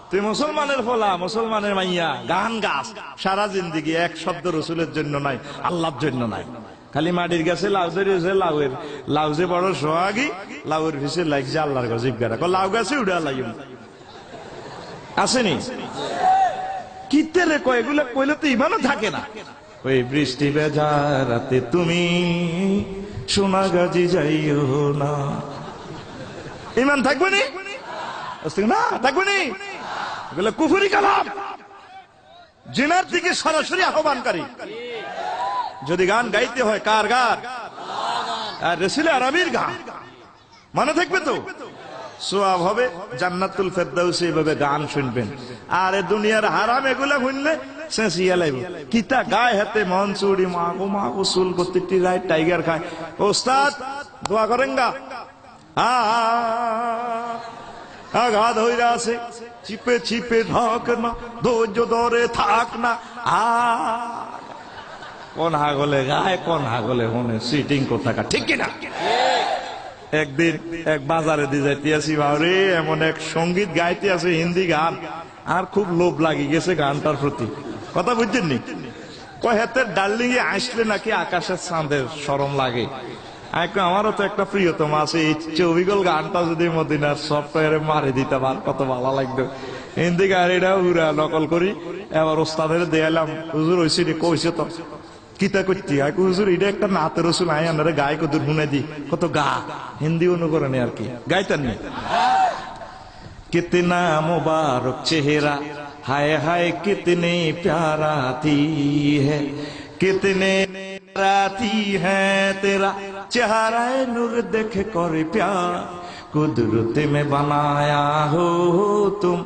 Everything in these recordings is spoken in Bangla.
তুই মুসলমানের ফলা, মুসলমানের মাইয়া, গান গাছ সারা জিন্দিগি, এক শব্দ রসুলের জন্য নাই, আল্লাহর জন্য নাই। খালি মাটির গাছে লাউ ধরেছে, লাউ যে বড় সোহাগী, লাউয়ের ভিসে লাগছে আল্লাহর গজিব গারা, লাউ গাছে উড়া লাগিম আসেনি কিতে রে কয়, এগুলো কইলে তো ইমানও থাকে না। ওই বৃষ্টি ভেজা রাতে তুমি সোনাগাজী যাইও না, ইমান থাকবে নি না, থাকবে নি, এগুলো কুফরি কালাম, জিনার দিকে সরাসরি আহ্বানকারী। যদি গান গাইতে হয় কার গান? আর রাসূলে আরাবির গান, মনে থাকবে তো, সওয়াব হবে। জান্নাতুল ফেরদাউসে এভাবে গান শুনবেন। আর এ দুনিয়ার হারাম এগুলা শুনলে শেষিয়া লাগবে। কিতা গায়ে হাতে মন চুড়ি মাগো মাগো চুল প্রত্যেকটি রায় টাইগার খায়। ওস্তাদ দোয়া করেন গা, আঘাত হইরা আছে, চিপে চিপে ঢাক না, ধৈর্য ধরে থাক না। কোন হাগলে গায়, কোন হাগলে হনে, সিটিং কোথাকা, ঠিক কিনা? একদিন এক বাজারে দিয়ে যাইতে আসি, বাবরে এমন এক সঙ্গীত গাইতে আছে, হিন্দি গান, আর খুব লোভ লাগি গেছে গানটার প্রতি। কথা বুঝছেন নি? কয় হাতের ডার্লিং এ আসলে নাকি আকাশের চাঁদের শরম লাগে। আমারও তো একটা প্রিয়তম আছে, এই চবিগল গানটা যদি মদিনার সফটওয়্যারে মারি দিতে পার কত ভালো লাগতো। হিন্দি গান এটা উড়া নকল করি, এবার ওস্তাদের দেয়ালাম, হুজুর হয়েছে কইছে তো কিতা করছি, হুজুর এটা একটা নাতের রসুল, আই আনারে গায়ে কত শুনে দি, কত গা হিন্দি অনুকরণে আর কি গাইতেন নি। कितना मुबारक चेहरा, हाय हाय कितनी प्याराती है, कितने राती है तेरा चेहरा नूर देख कर प्यार, कुदरत में बनाया हो तुम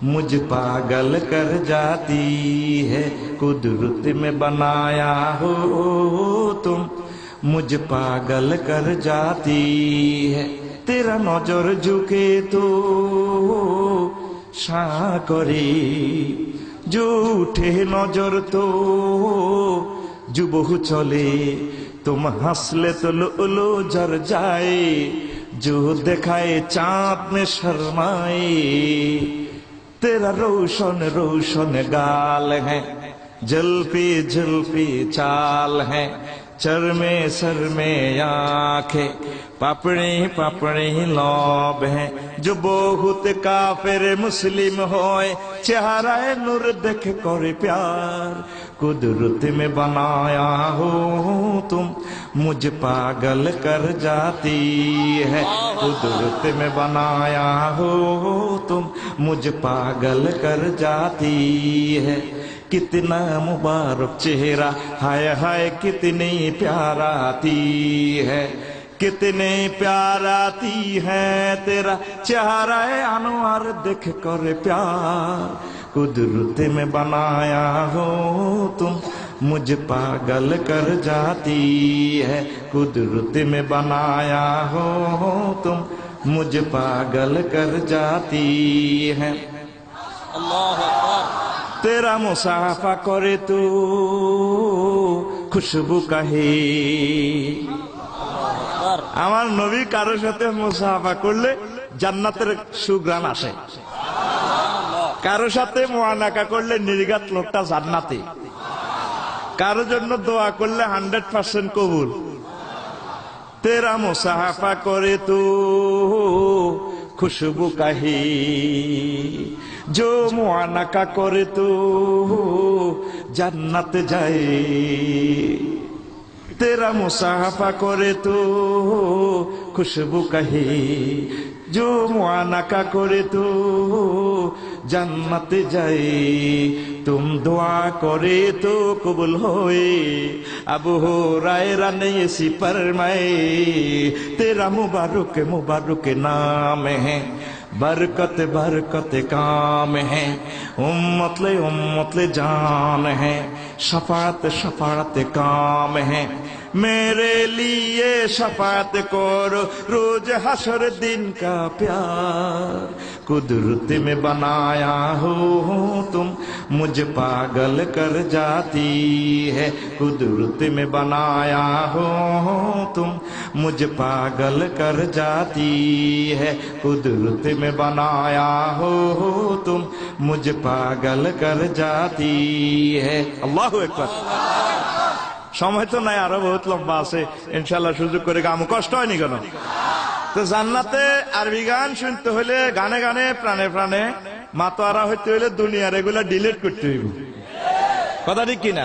मुझ पागल कर जाती है, कुदरत में बनाया हो तुम मुझ पागल कर जाती है, तेरा नजर झुके तो साकरे, जो उठे नजर तो जुबहु चले, तुम हंसले तो लो जर जाए, जो दिखाए चाँद में शर्माए, तेरा रोशन रोशन गाल है, जलपी जलपी चाल है, चरमे सर में आंखें, पापड़ी पापड़ी लौब है, जो बहुत काफिर मुस्लिम होए, चेहरा नूर देख कर प्यार, कुदरत में बनाया हो तुम मुझ पागल कर जाती है, कुदरत में बनाया हो तुम मुझ पागल कर जाती है, कितना मुबारक चेहरा, हाय हाय कितनी प्याराती है, कितने प्याराती है तेरा चेहरा अनवर देख कर प्यार, कुदरत में बनाया हो तुम मुझ पागल कर जाती है, कुदरत में बनाया हो तुम मुझ पागल कर जाती है। अल्लाह तेरा मुसाफा करे तो खुशबू कहे, আমার নবী কারোর সাথে মুসাফা করলে জান্নাতের সুঘ্রাণ আসে, কারোর সাথে মুআনাকা করলে নির্ঘাত লোকটা জান্নাতে, কারোর জন্য দোয়া করলে 100% কবুল। তেরা মুসাফা করে তো खुशबू कही, जो मुआनका करे तो जन्नत जाए, तेरा मुसाफा करे तो खुशबू कही, जो मुआनका करे तो जन्नत जाए, तुम दुआ करे तो कबूल होए, अबू हुरैरा ने ऐसी फरमाए, तेरा मुबारक मुबारक नाम है, बरकत बरकत काम है, उम्मत ले जान है, शफात शफात काम है, मेरे लिए शफात करो रोज हशर दिन का प्यार कुदरत में बनाया हो तुम मुझ पागल कर जाती है कुदरत में बनाया हो तुम मुझ पागल कर जाती है कुदरत में बनाया हो तुम मुझ पागल कर जाती है अल्लाहु আকবার সময় তো নাই আরো বহুত লম্বা আছে ইনশাআল্লাহ সুযোগ করে গামু কষ্ট হয়নি কেন তো জান্নাতে আরবি গান শুনতে হলে গানে গানে প্রাণে প্রাণে মাতোয়ারা হইতে হলে দুনিয়ার এগুলা ডিলিট করতে হইব কথা ঠিক কিনা